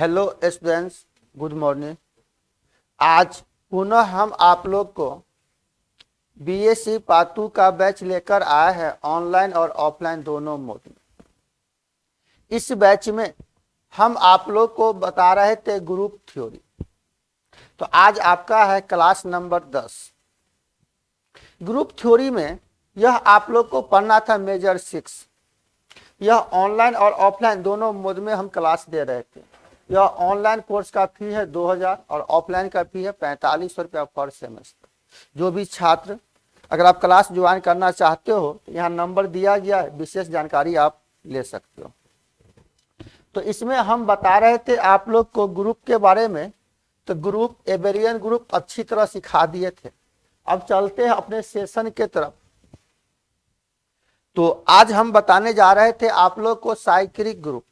Hello students, good morning. आज पुनः हम आप लोग को बीएससी पार्ट 2 का बैच लेकर आए हैं, ऑनलाइन और ऑफलाइन दोनों मोड में। इस बैच में हम आप लोग को बता रहे थे ग्रुप थ्योरी। तो आज आपका है क्लास नंबर 10। ग्रुप थ्योरी में यह आप लोग को पढ़ना था मेजर 6। यह ऑनलाइन और ऑफलाइन दोनों मोड में हम क्लास दे रहे थे। यह ऑनलाइन कोर्स का फी है 2000 और ऑफलाइन का फी है 4500 रुपया पर सेमेस्टर। जो भी छात्र अगर आप क्लास ज्वाइन करना चाहते हो तो यहाँ नंबर दिया गया है, विशेष जानकारी आप ले सकते हो। तो इसमें हम बता रहे थे आप लोग को ग्रुप के बारे में। तो ग्रुप एबेरियन ग्रुप अच्छी तरह सिखा दिए थे। अब चलते हैं अपने सेशन के तरफ। तो आज हम बताने जा रहे थे आप लोग को साइक्लिक ग्रुप।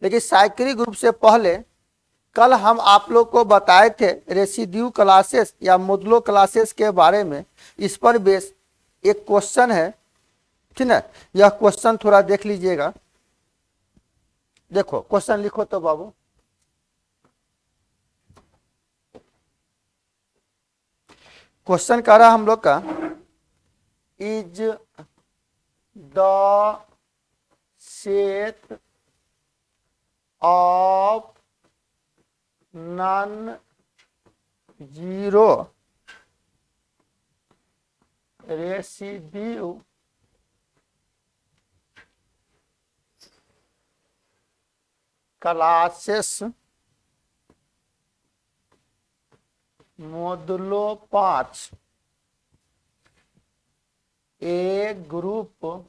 लेकिन साइक्लिक ग्रुप से पहले कल हम आप लोग को बताए थे रेसिड्यू क्लासेस या मोडुलो क्लासेस के बारे में। इस पर बेस एक क्वेश्चन है, ठीक है। यह क्वेश्चन थोड़ा देख लीजिएगा। देखो क्वेश्चन लिखो तो बाबू। क्वेश्चन कह रहा हम लोग का, is the set of non zero residue classes modulo 5 A group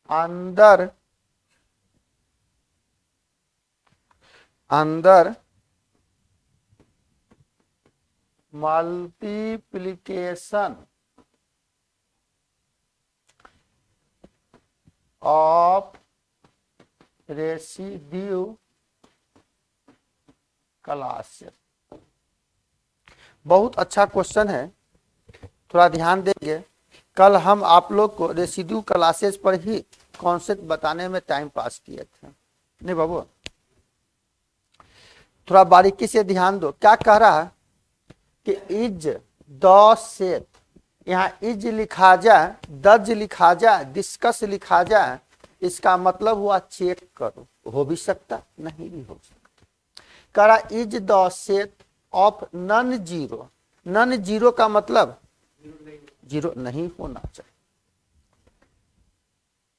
अंदर मल्टीप्लिकेशन ऑफ रेसिड्यू क्लासेस। बहुत अच्छा क्वेश्चन है, थोड़ा ध्यान देंगे। कल हम आप लोग को रेसिड्यू क्लासेस पर ही कॉन्सेप्ट बताने में टाइम पास किए थे, नहीं बाबू? थोड़ा बारीकी से ध्यान दो। क्या कह रहा है कि इज द सेट, यहाँ इज लिखा जाए, दज लिखा जाए, डिस्कस लिखा जाए, इसका मतलब हुआ चेक करो। हो भी सकता, नहीं भी हो सकता। कह रहा is the set of non zero. Non zero का मतलब जीरो नहीं होना चाहिए।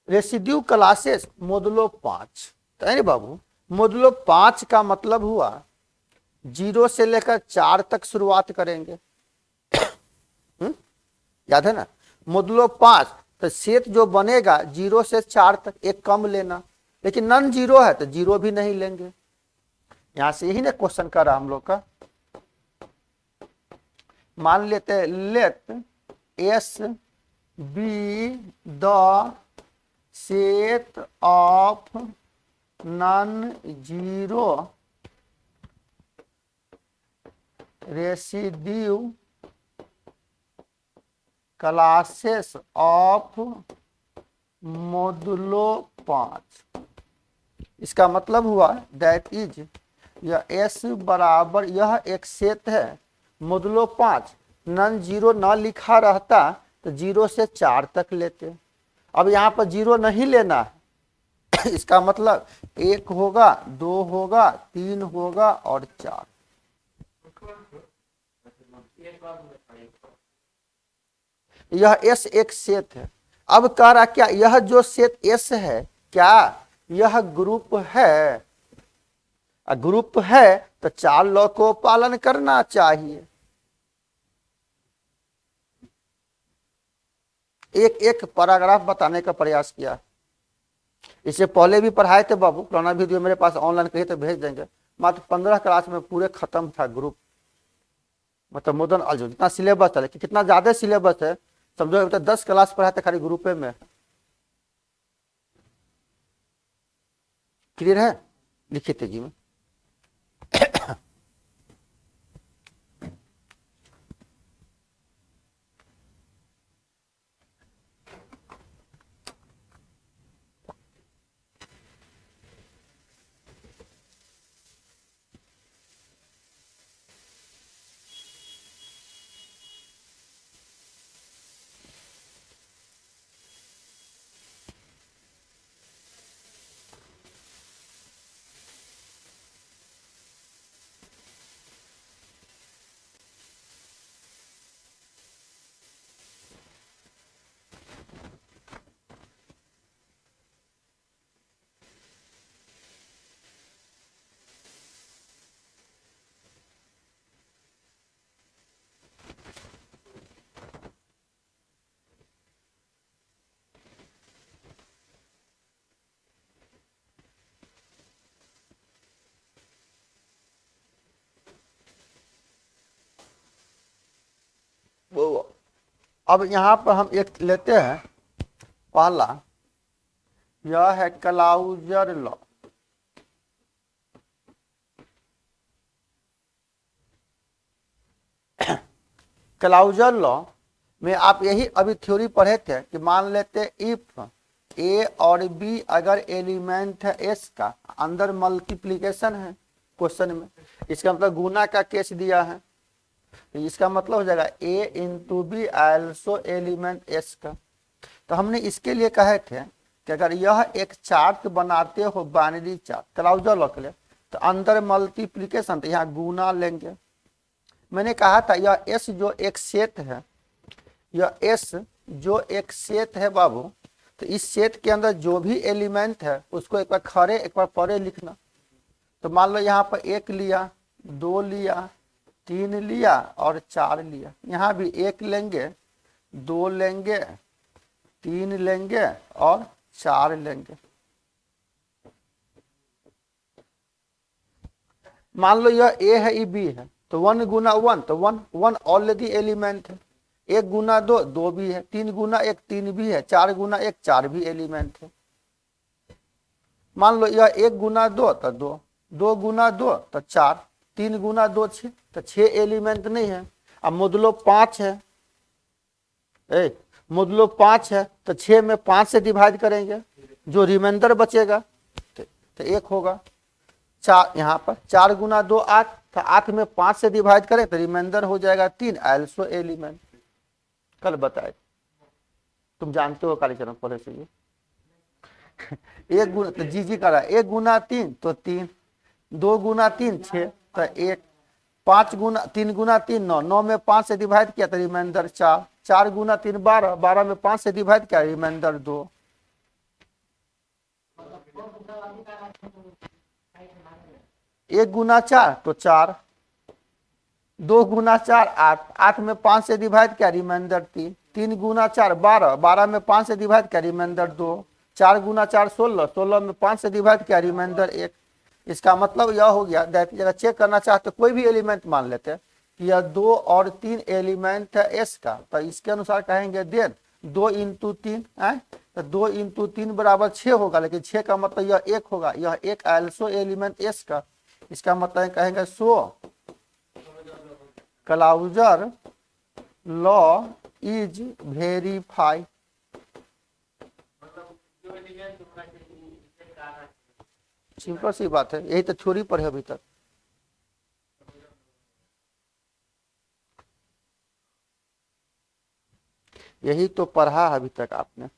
रेसिड्यू क्लासेस मोडुलो 5, तो है बाबू। मोडुलो 5 का मतलब हुआ 0 से लेकर 4 तक शुरुआत करेंगे। याद है ना? मोडुलो 5 तो सेट जो बनेगा 0 से 4 तक, एक कम लेना। लेकिन नॉन जीरो है तो 0 भी नहीं लेंगे। यहां से यही ना क्वेश्चन कर रहा हम लोग का। मान लेते हैं let S be the set of non zero residue classes of modulo 5। इसका मतलब हुआ दैट इज, यह एस बराबर, यह एक सेट है मोडुलो 5। नॉन जीरो न लिखा रहता तो 0 से 4 तक लेते। अब यहाँ पर 0 नहीं लेना है। इसका मतलब 1 होगा, 2 होगा, 3 होगा और 4। यह एस एक सेट है। अब कह रहा क्या यह जो सेट एस है, क्या यह ग्रुप है? ग्रुप है तो 4 लॉ को पालन करना चाहिए। एक एक पैराग्राफ बताने का प्रयास किया। इससे पहले भी पढ़ाए थे बाबू, पुराना वीडियो मेरे पास ऑनलाइन कहीं तो भेज देंगे। मात्र 15 क्लास में पूरे खत्म था ग्रुप, मतलब मॉडर्न अलजेब्रा जितना सिलेबस था। लेकिन कितना ज्यादा सिलेबस है समझो, तो 10 क्लास पढ़ाए थे खाली ग्रुपे में। क्लियर है? लिखिए तेजी में। अब यहाँ पर हम एक लेते हैं, पहला यह है क्लाउजर लॉ। क्लाउजर लॉ में आप यही अभी थ्योरी पढ़े थे कि मान लेते इफ ए और बी अगर एलिमेंट है एस का, अंदर मल्टीप्लीकेशन है क्वेश्चन में, इसका मतलब गुना का केस दिया है, तो इसका मतलब हो जाएगा A into B also element S का। तो हमने इसके लिए कहे थे कि अगर यह एक चार्ट बनाते हो बाइनरी चार्ट क्लाउजर लॉ के लिए, तो अंदर मल्टीप्लीकेशन, तो यहाँ गुना लेंगे। मैंने कहा था यह एस जो एक सेट है, यह एस जो एक सेट है बाबू, तो इस सेट के अंदर जो भी एलिमेंट है उसको एक बार खड़े एक बार परे लिखना। तो मान लो यहाँ पर 1 लिया, 2 लिया, 3 लिया और 4 लिया। यहाँ भी 1 लेंगे, 2 लेंगे, 3 लेंगे और 4 लेंगे। मान लो यह ए है, ये बी है, तो 1 गुना 1, तो 1 ऑलरेडी एलिमेंट है। 1 गुना 2, 2 भी है। 3 गुना 1, 3 भी है। 4 गुना 1, 4 भी एलिमेंट है। मान लो यह 1 गुना 2 तो 2, 2 गुना 2 तो 4, 3 गुना 2 6, तो 6 एलिमेंट नहीं है। अब मोदुलो 5 है, मोदुलो 5 है, तो 6 में 5 से डिवाइड करेंगे, जो रिमाइंडर बचेगा तो 1 होगा। 4 यहाँ पर 4 गुना 2 8, तो 8 में 5 से डिवाइड करें तो रिमाइंडर हो जाएगा 3, आल्सो एलिमेंट। कल बताए, तुम जानते हो कालीचरण पहले से ये। 1 गुना तो जी करा, 1 गुना 3 तो 3, 2 गुना 3 6 तो 1, 5 गुना 3 गुना 3 9, 9 में 5 से डिवाइड किया तो रिमाइंडर 4, 4 गुना 3 12, 12 में 5 से डिवाइड किया रिमाइंडर 2। 1 गुना 4 तो 4, 2 गुना 4 8, 8 में 5 से डिवाइड किया रिमाइंडर 3, 3 गुना 4 12, 12 में 5 से डिवाइड किया रिमाइंडर 2, 4 गुना 4 16, 16 में 5 से डिवाइड किया रिमाइंडर 1। इसका मतलब यह हो गया, अगर चेक करना चाहते कोई भी एलिमेंट मान लेते हैं कि यह 2 और 3 एलिमेंट है एस का, तो इसके अनुसार कहेंगे देन 2 इंटू 3 है, तो 2 इंटू 3 बराबर 6 होगा, लेकिन 6 का मतलब यह 1 होगा, यह एक आल्सो एलिमेंट एस का। इसका मतलब कहेंगे सो closure law is verify. Simple सी बात है, यही तो थ्योरी पर है अभी तक। यही तो पढ़ा है अभी तक आपने।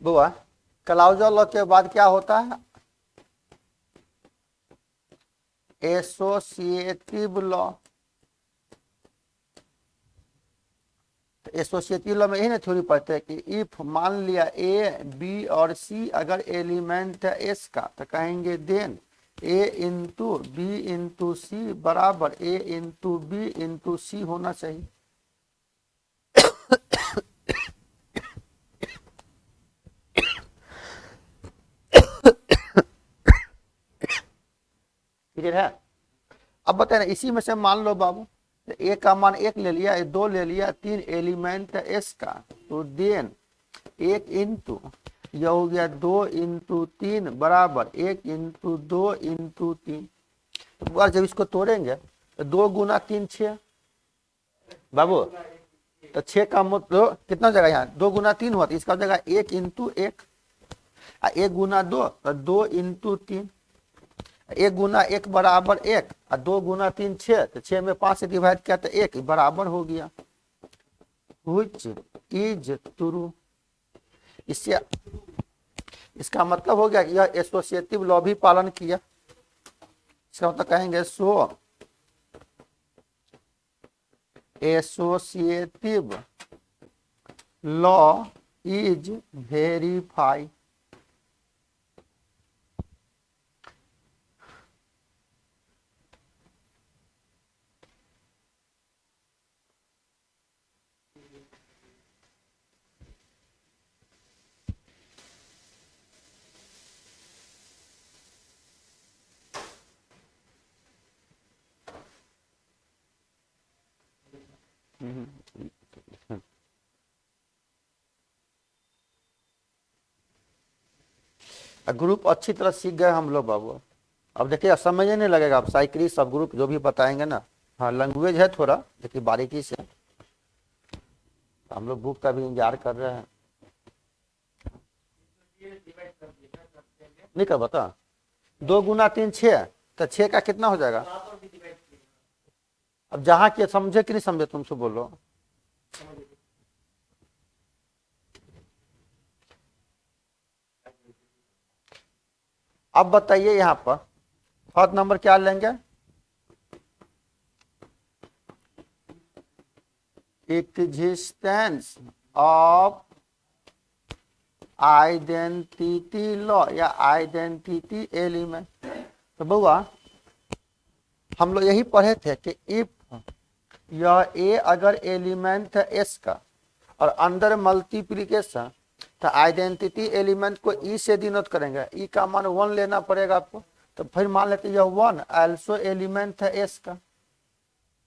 बुआ, क्लाउजर लॉ के बाद क्या होता है? Associative law. एसोसिएटिव लॉ में यही ना थ्योरी पढ़ते हैं कि इफ मान लिया ए बी और सी अगर एलिमेंट है एस का, तो कहेंगे देन ए इंटू बी इंटू सी बराबर ए इंटू बी इंटू सी होना चाहिए। क्लियर है? अब बताए ना, इसी में से मान लो बाबू ए का मान 1 ले लिया, 2 ले लिया, 3 एलिमेंट है एस का, तो देन 1 इंटू यह हो गया 2 × 3 बराबर 1 × 2 × 3। तो जब इसको तोड़ेंगे तो 2 × 3 6 बाबू। तो 6 का मतलब कितना जगह यहाँ 2 × 3 हुआ, तो इसका जगह 1 × 1 1 × 2 तो 2 × 3। 1 × 1 बराबर 1 और 2 × 3 6, तो 6 में 5 से डिवाइड किया तो 1 बराबर हो गया। Which is true। इससे इसका मतलब हो गया कि यह एसोसिएटिव लॉ भी पालन किया। इसका मतलब कहेंगे so associative law is verify. Group अच्छी तरह सीख गए हम लोग बाबू। अब देखिए समझ नहीं लगेगा, आप साइकिल सब ग्रुप जो भी बताएंगे ना, हाँ लैंग्वेज है थोड़ा लेकिन बारीकी से हम लोग बुक का भी इंतजार कर रहे हैं। नहीं कर बता 2 × 3 6, तो 6 का कितना हो जाएगा। अब जहाँ के समझे कि नहीं समझे तुमसे बोलो। अब बताइए यहाँ पर फर्स्ट नंबर क्या लेंगे। एग्जिस्टेंस ऑफ आइडेंटिटी लॉ या आइडेंटिटी एलिमेंट। तो बउआ हम लोग यही पढ़े थे कि इफ यह ए अगर एलिमेंट है एस का और अंदर मल्टीप्लीकेशन, तो आइडेंटिटी एलिमेंट को ई से डिनोट करेंगे। ई का मान 1 लेना पड़ेगा आपको। तो फिर मान लेते यह 1 आल्सो एलिमेंट है एस का।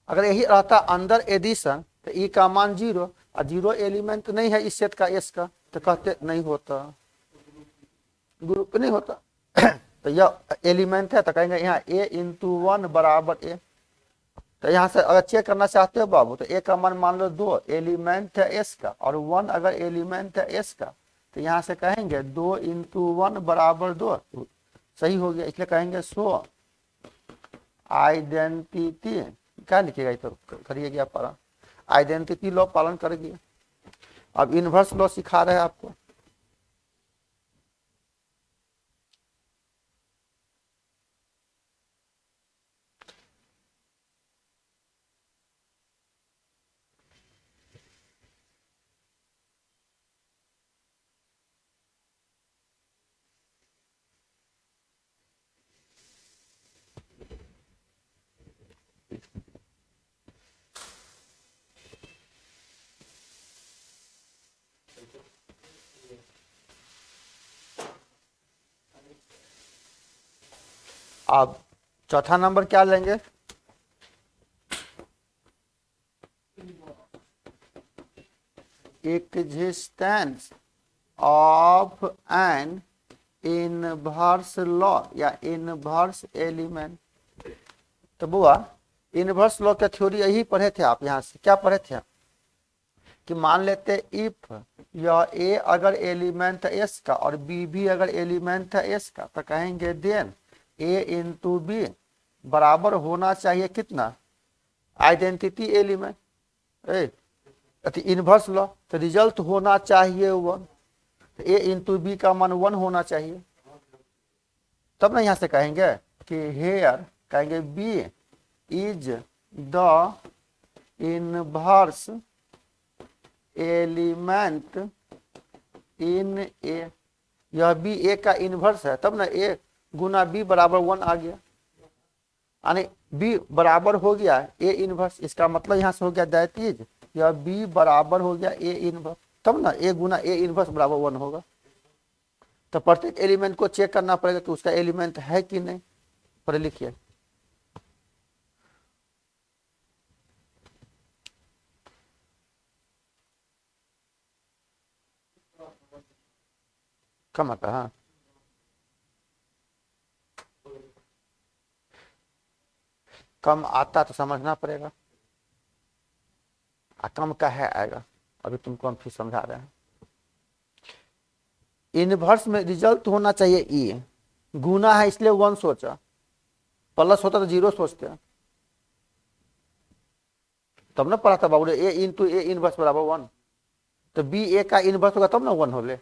अगर यही रहता अंदर एडिशन तो ई का मान 0 और 0 एलिमेंट नहीं है इस सेट का एस का, तो कहते नहीं होता, ग्रुप नहीं होता। तो यह एलिमेंट है तो कहेंगे यहाँ a × 1 बराबर a। तो यहाँ से अगर चेक करना चाहते हो बाबू तो a का मान लो 2 एलिमेंट है s का और 1 अगर एलिमेंट है s का, तो यहाँ से कहेंगे 2 × 1 बराबर 2 सही हो गया। इसलिए कहेंगे सो आइडेंटिटी क्या लिखेगा तो करिए गया पालन, आइडेंटिटी लॉ पालन करेगी। अब इनवर्स लॉ सिखा रहे हैं आपको। अब चौथा नंबर क्या लेंगे। Existence of N inverse law या इनवर्स एलिमेंट। तो बुआ इनवर्स लॉ का थ्योरी यही पढ़े थे आप। यहाँ से क्या पढ़े थे कि मान लेते इफ यह ए अगर एलिमेंट है एस का और बी भी अगर एलिमेंट है एस का, तो कहेंगे देन a × b बराबर होना चाहिए कितना आइडेंटिटी एलिमेंट इनवर्स लॉ। तो रिजल्ट होना चाहिए 1, तो a × b का मान 1 होना चाहिए। तब ना यहाँ से कहेंगे कि हेयर कहेंगे b is the inverse element in A. यह बी ए का इनवर्स है, तब ना ए × b बराबर 1 आ गया, यानी b बराबर हो गया ए इनवर्स। इसका मतलब यहाँ से हो गया दैट इज यह b बराबर हो गया ए इनवर्स, तब ना a × ए इनवर्स बराबर 1 होगा। तो प्रत्येक एलिमेंट को चेक करना पड़ेगा कि उसका एलिमेंट है कि नहीं। पढ़े लिखिए कम आता है। हाँ, कम आता तो समझना पड़ेगा, कम का है आएगा, अभी तुमको हम फिर समझा रहे हैं। इनवर्स में रिजल्ट होना चाहिए ई, गुना है इसलिए 1 सोचा, प्लस होता तो 0 सोचते हैं, तब ना पढ़ा था बाबू ए इंटू ए इनवर्स बराबर 1, तो बी ए का इनवर्स होगा तब ना 1 हो ले।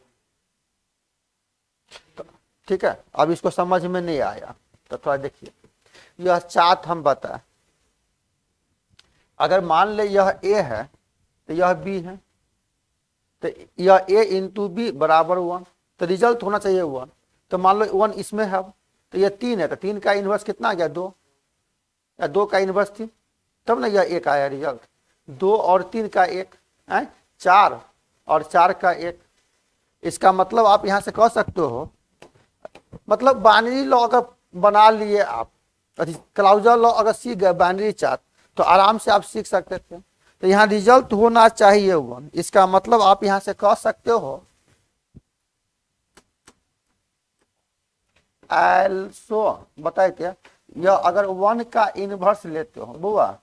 तो ठीक है, अब इसको समझ में नहीं आया तो थोड़ा देखिए, यह चार्ट हम बताए, अगर मान ले यह ए है तो यह बी है, तो यह ए इंटू बी बराबर 1, तो रिजल्ट होना चाहिए 1, तो मान लो 1 इसमें है, तो यह 3 है, तो 3 का इनवर्स कितना आ गया 2, या 2 का इनवर्स 3, तब ना यह 1 आया रिजल्ट, 2 और 3 का 1 है 4, और 4 का 1, इसका मतलब आप यहां से कह सकते हो, मतलब बाइनरी लॉ अगर बना लिए आप, क्लाउजर लॉ अगर सीख गए बाइनरी चार्ट, तो आराम से आप सीख सकते थे। तो यहाँ रिजल्ट होना चाहिए 1, इसका मतलब आप यहां से कह सकते हो एल्सो, बताए क्या, यह अगर 1 का इनवर्स लेते हो बुआ,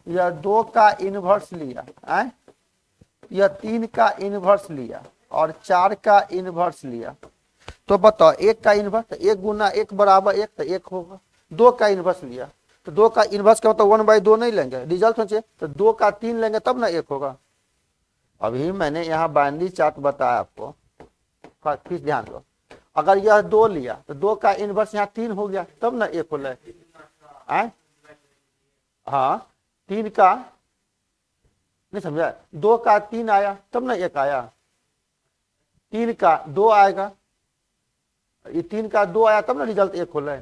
यह 2 का इनवर्स लिया है, यह 3 का इनवर्स लिया और 4 का इनवर्स लिया, तो बताओ 1 का इनवर्स, तो 1 गुना 1 बराबर 1, तो 1 होगा। 2 का इनवर्स लिया, तो 2 का इनवर्स का मतलब 1/2 नहीं लेंगे, रिजल्ट होना चाहिए, तो 2 का 3 लेंगे तब ना 1 होगा। अभी मैंने यहाँ बाइनरी चार्ट बताया आपको, फिर ध्यान दो, अगर यह 2 लिया तो 2 का इनवर्स यहाँ 3 हो गया तब ना 1 हो ले। हाँ, 3 का नहीं समझा, 2 का 3 आया तब ना 1 आया, 3 का 2 आएगा, ये 3 का 2 आया तब ना रिजल्ट 1 हो ले,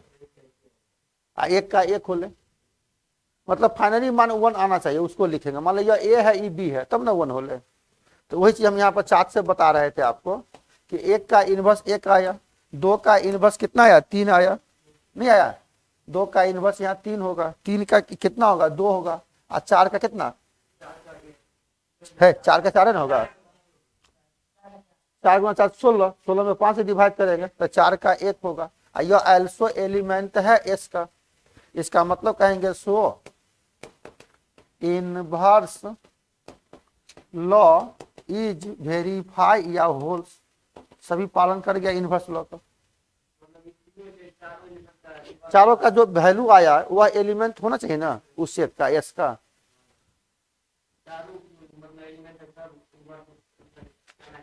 1 का 1 हो ले, मतलब फाइनली मान 1 आना चाहिए, उसको लिखेंगे, मान लो यह ए है ई बी है तब ना 1 हो ले। तो वही चीज हम यहाँ पर चार्ट से बता रहे थे आपको कि 1 का इनवर्स 1 आया, 2 का इनवर्स कितना आया 3 आया, नहीं आया, 2 का इनवर्स यहाँ 3 होगा, 3 का कितना होगा 2 होगा, और 4 का कितना है, 4 का 4 है ना होगा, 4 गुना 4 16, 16 में 5 से डिवाइड करेंगे तो 4 का 1 होगा, यह एल्सो एलिमेंट है एस का, इसका मतलब कहेंगे सो इनवर्स लॉ इज वेरीफाई या होल, सभी पालन कर गया इनवर्स लॉ का, चारों का जो वैल्यू आया वह एलिमेंट होना चाहिए ना उस सेट का एस का।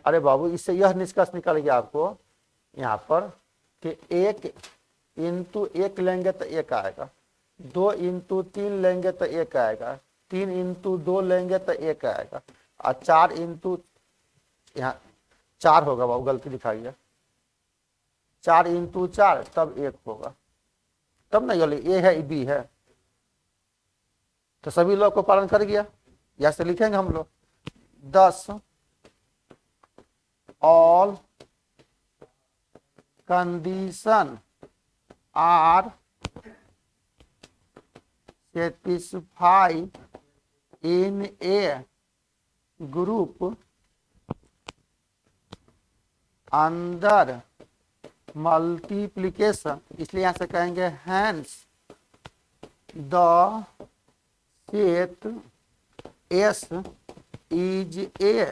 अरे बाबू, इससे यह निष्कर्ष निकल गया आपको यहाँ पर कि 1 इंटू 1 लेंगे तो 1 आएगा, 2 इंटू 3 लेंगे तो 1 आएगा, 3 इंटू 2 लेंगे तो 1 आएगा, और 4 इंटू, यहाँ 4 होगा बाबू, गलती दिखाई है, 4 इंटू 4 तब 1 होगा, तब ना ये ए है बी है, तो सभी लोग को पालन कर गया, यहाँ से लिखेंगे हम लोग 10 all condition are satisfy in a group under multiplication, इसलिए यहां से कहेंगे hence the set S is a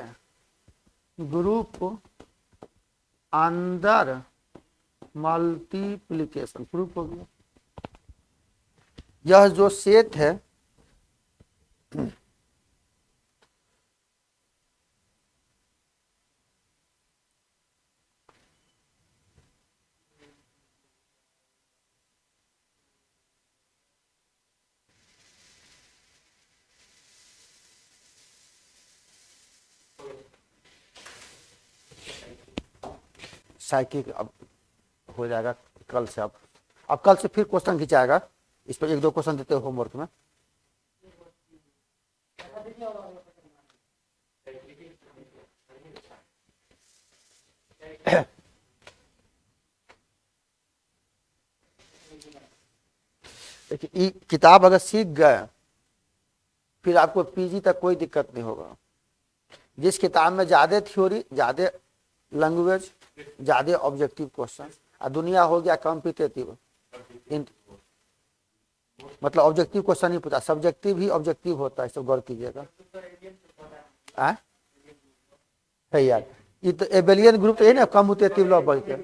group under multiplication, group हो गया, यह जो सेट है साइकिल, अब हो जाएगा कल से, अब कल से फिर क्वेश्चन खिंचाएगा, इस पर 1-2 क्वेश्चन देते हो होमवर्क में। देखिए किताब अगर सीख गए फिर आपको पीजी तक कोई दिक्कत नहीं होगा, जिस किताब में ज्यादा थ्योरी, ज्यादा लैंग्वेज, ज्यादा ऑब्जेक्टिव क्वेश्चन, और दुनिया हो गया कॉम्पिटेटिव। मतलब ऑब्जेक्टिव क्वेश्चन नहीं पूछा, सब्जेक्टिव ही ऑब्जेक्टिव होता है, सब गौर कीजिएगा। है यार, ये तो एबेलियन ग्रुप है ना, कम्यूटेटिव लॉ बढ़ के।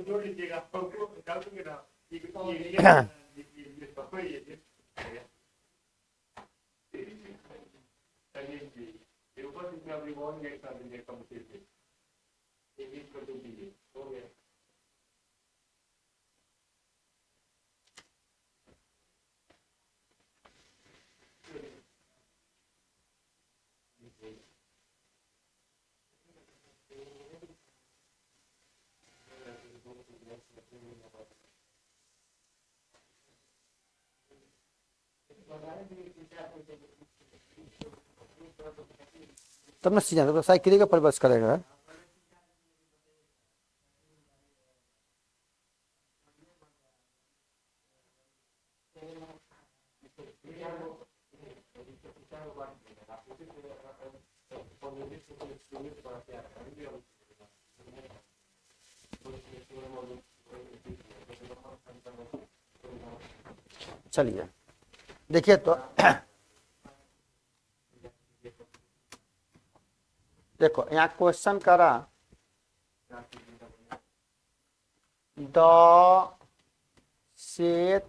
तब ना सीजन तो साइकिल का परिवर्तन करेगा। चलिए देखिए तो देखो यहाँ क्वेश्चन करा, द सेट,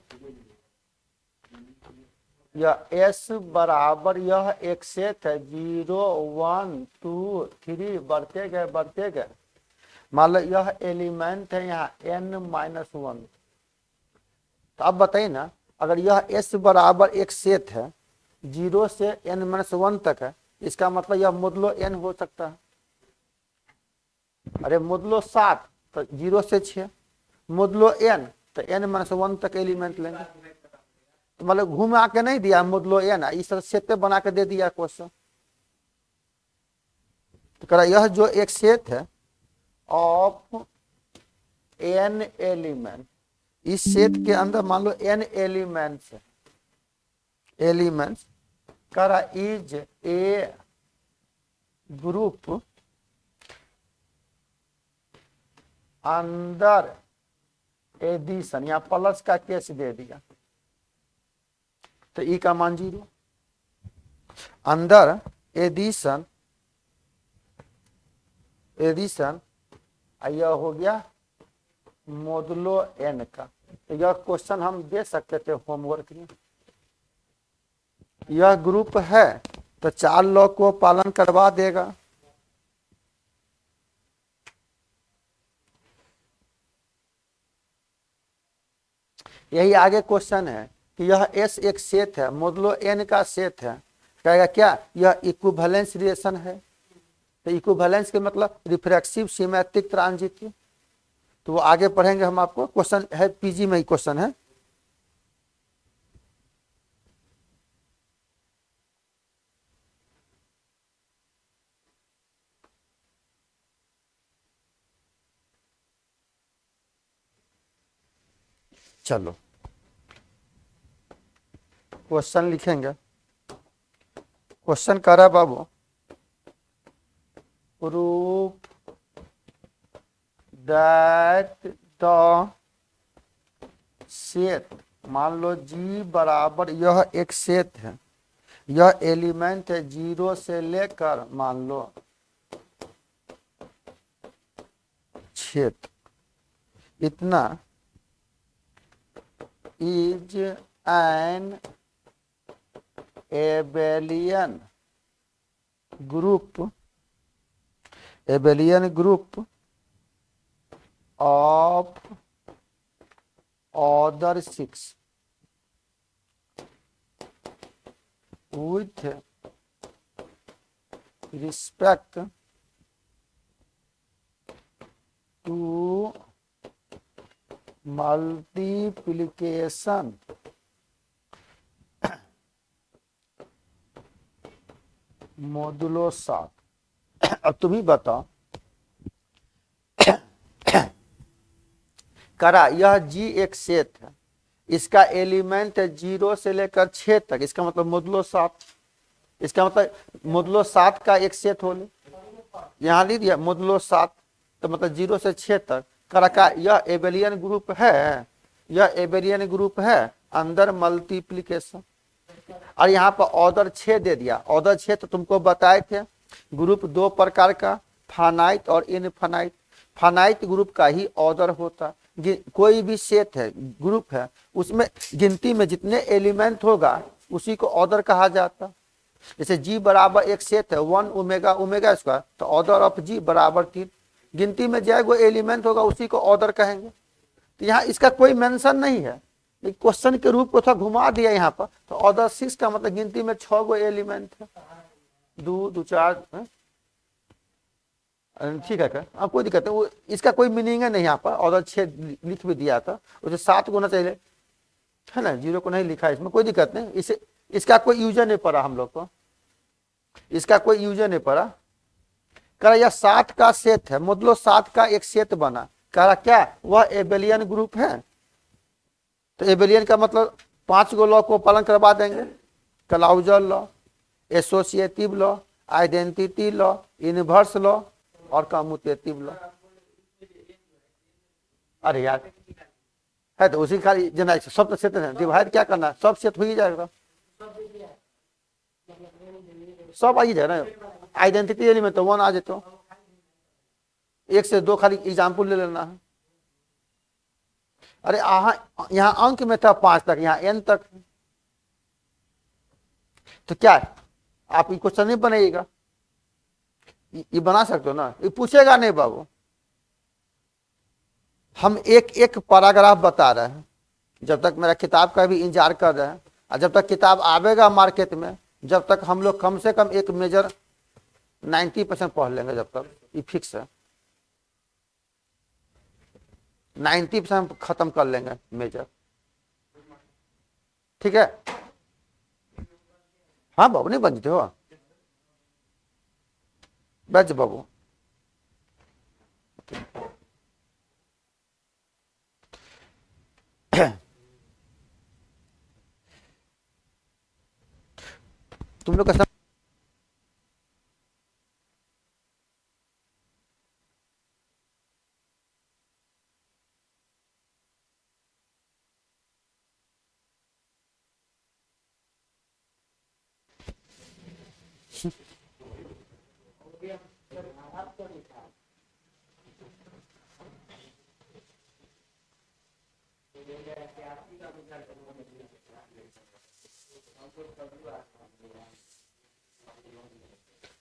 यह एस बराबर यह एक सेट है 0 1 2 3 बढ़ते गए। मान लो यह एलिमेंट है यहाँ n-1। तो अब बताइए ना, अगर यह s बराबर एक सेट है 0 से n-1 तक है, इसका मतलब यह मोडुलो n हो सकता है। अरे मोडुलो 7 तो 0 से 6, मोडुलो n तो n-1 तक एलिमेंट लेंगे। तो मतलब घूम आके नहीं दिया मोडुलो n, इस तरह सेट पे बना के दे दिया क्वेश्चन। तो कह रहा यह जो एक सेट है ऑफ n एलिमेंट, इस सेट के अंदर मान लो n एलिमेंट्स है, एलिमेंट्स कह रहा इज ए ग्रुप अंदर एडिशन, यहाँ प्लस का केस दे दिया तो ई का मान 0, अंदर एडिशन यह हो गया मोडुलो n का। तो यह क्वेश्चन हम दे सकते थे होमवर्क में। यह ग्रुप है तो 4 लॉ को पालन करवा देगा। यही आगे क्वेश्चन है कि यह S एक सेट है, मोडुलो n का सेट है, कहेगा क्या यह इक्विवेलेंस रिलेशन है। तो इक्विवेलेंस के मतलब रिफ्रैक्सिव सिमेट्रिक ट्रांजिटिव, तो वो आगे पढ़ेंगे हम, आपको क्वेश्चन है पीजी में ही क्वेश्चन है। चलो क्वेश्चन लिखेंगे। क्वेश्चन कर रहा है बाबू, प्रूफ दैट द सेट, मान लो G बराबर यह एक सेट है, यह एलिमेंट है 0 से लेकर मान लो 6 इतना, is an Abelian group of order 6 with respect to multiplication modulo 7। अब तुम ही बताओ, करा यह G एक सेट है, इसका एलिमेंट है 0 से लेकर 6 तक, इसका मतलब मोडुलो 7, इसका मतलब मोडुलो 7 का एक सेट हो ले, यहाँ लिख दिया मोडुलो 7, तो मतलब 0 से 6 तक, का यह एबेलियन ग्रुप है, यह एबेलियन ग्रुप है, अंदर मल्टीप्लीकेशन। और यहाँ पर ऑर्डर 6 दे दिया। ऑर्डर 6 तो तुमको बताए थे, ग्रुप 2 प्रकार का, फानाइट और इनफानाइट। फानाइट ग्रुप का ही ऑर्डर होता, कोई भी सेट है, ग्रुप है, उसमें गिनती में जितने एलिमेंट होगा उसी को ऑर्डर कहा जाता। जैसे जी बराबर एक सेट है 1 ओमेगा ओमेगा स्क्वायर, तो ऑर्डर ऑफ जी बराबर 3। गिनती में जो वो एलिमेंट होगा उसी को ऑर्डर कहेंगे। तो यहाँ इसका कोई मेंशन नहीं है, क्वेश्चन के रूप को थोड़ा घुमा दिया यहाँ पर। तो ऑर्डर 6 का मतलब गिनती में 6 गो एलिमेंट है, 2 2 4, ठीक है क्या? अब कोई दिक्कत नहीं, वो इसका कोई मीनिंग है नहीं यहाँ पर। ऑर्डर 6 लिख भी दिया था, उसे 7 को होना चाहिए, है ना, 0 को नहीं लिखा है इसमें, कोई दिक्कत नहीं। इसे इसका कोई यूजर नहीं पड़ा हम लोग को, इसका कोई यूजर नहीं पड़ा। कह रहा यह 7 का सेट है, मोडुलो 7 का एक सेट बना। कह रहा क्या वह एबेलियन ग्रुप है? तो एबेलियन का मतलब 5 गो लॉ को पालन करवा देंगे, closure law, associative law, identity law, inverse law और कम्यूटेटिव लॉ। अरे यार है तो उसी खाली जना सब तो सेट है, डिवाइड क्या करना है, सब सेट हो ही जाएगा, सब आ ही जाएगा ना। आइडेंटिटी एलिमेंट तो 1 आ जाए, तो 1 से 2 खाली एग्जाम्पल ले लेना है। अरे यहाँ अंक में था 5 तक, यहाँ n तक, तो क्या है आप ये क्वेश्चन नहीं बनाइएगा, ये बना सकते हो ना, ये पूछेगा नहीं बाबू। हम एक एक पैराग्राफ बता रहे हैं, जब तक मेरा किताब का भी इंतजार कर रहे हैं, और जब तक किताब आवेगा मार्केट में, जब तक हम लोग कम से कम एक मेजर 90% पढ़ लेंगे, जब तक ये फिक्स है, 90% खत्म कर लेंगे मेजर, ठीक है? हाँ बाबू, नहीं बनते हो बैठ बाबू। तुम लोग का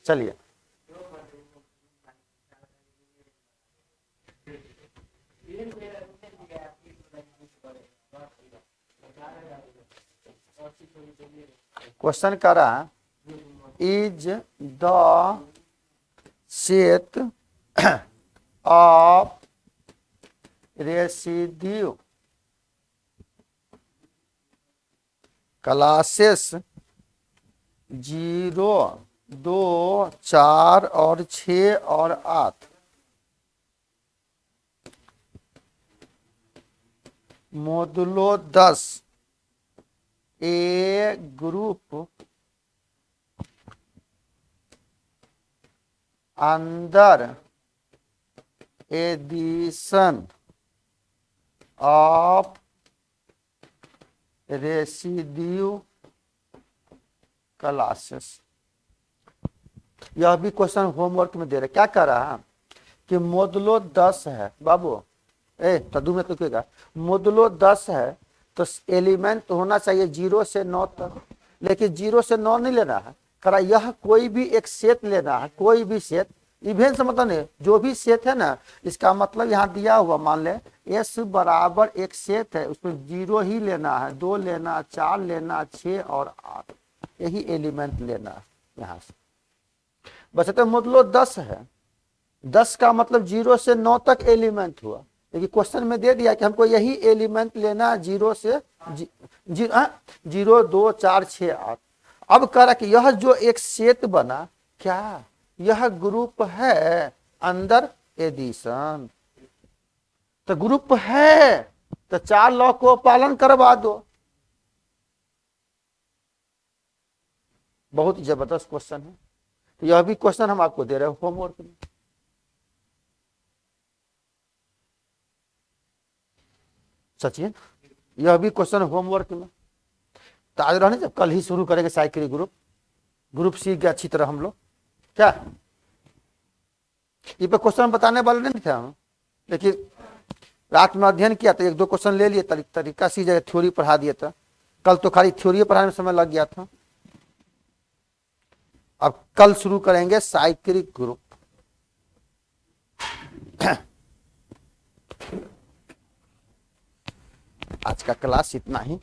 चलिए, क्वेश्चन कर रहा is the set of residue classes 0 2 4 और 6 और 8 मोडुलो 10 ए ग्रुप अंदर एडिशन ऑफ रेसिड्यू क्लासेस। यह भी क्वेश्चन होमवर्क में दे रहे, क्या कर रहा है कि मोडुलो 10 है बाबू, तदु में तो क्या, मोडुलो 10 है तो एलिमेंट तो होना चाहिए 0 से 9 तक, लेकिन 0 से 9 नहीं लेना है। करा यह कोई भी एक सेट लेना है, कोई भी सेट, इवेंट से मतलब नहीं, जो भी सेट है ना, इसका मतलब यहाँ दिया हुआ, मान ले S बराबर एक सेट है, उसमें 0 ही लेना है, 2 लेना, 4 लेना, 6 और 8, यही एलिमेंट लेना है यहाँ से। बस तो मोडुलो 10 है, 10 का मतलब 0 से 9 तक एलिमेंट हुआ, लेकिन क्वेश्चन में दे दिया कि हमको यही एलिमेंट लेना 0 से 0 2 4 6 8। अब कह रहा कि यह जो एक सेट बना, क्या यह ग्रुप है अंदर एडिशन? तो ग्रुप है तो 4 लॉ को पालन करवा दो। बहुत जबरदस्त क्वेश्चन है, तो यह भी क्वेश्चन हम आपको दे रहे हैं होमवर्क में। सचिन, यह भी क्वेश्चन होमवर्क में। तो आज रहने जब कल ही शुरू करेंगे साइकिल ग्रुप सी के अच्छी तरह हम लोग। क्या ये पे क्वेश्चन बताने वाले नहीं थे हम, लेकिन रात में अध्ययन किया तो एक दो क्वेश्चन ले लिए, तरीका सी जगह थ्योरी पढ़ा दिया था। कल तो खाली थ्योरी पढ़ाने में समय लग गया था। अब कल शुरू करेंगे साइक्लिक ग्रुप। आज का क्लास इतना ही।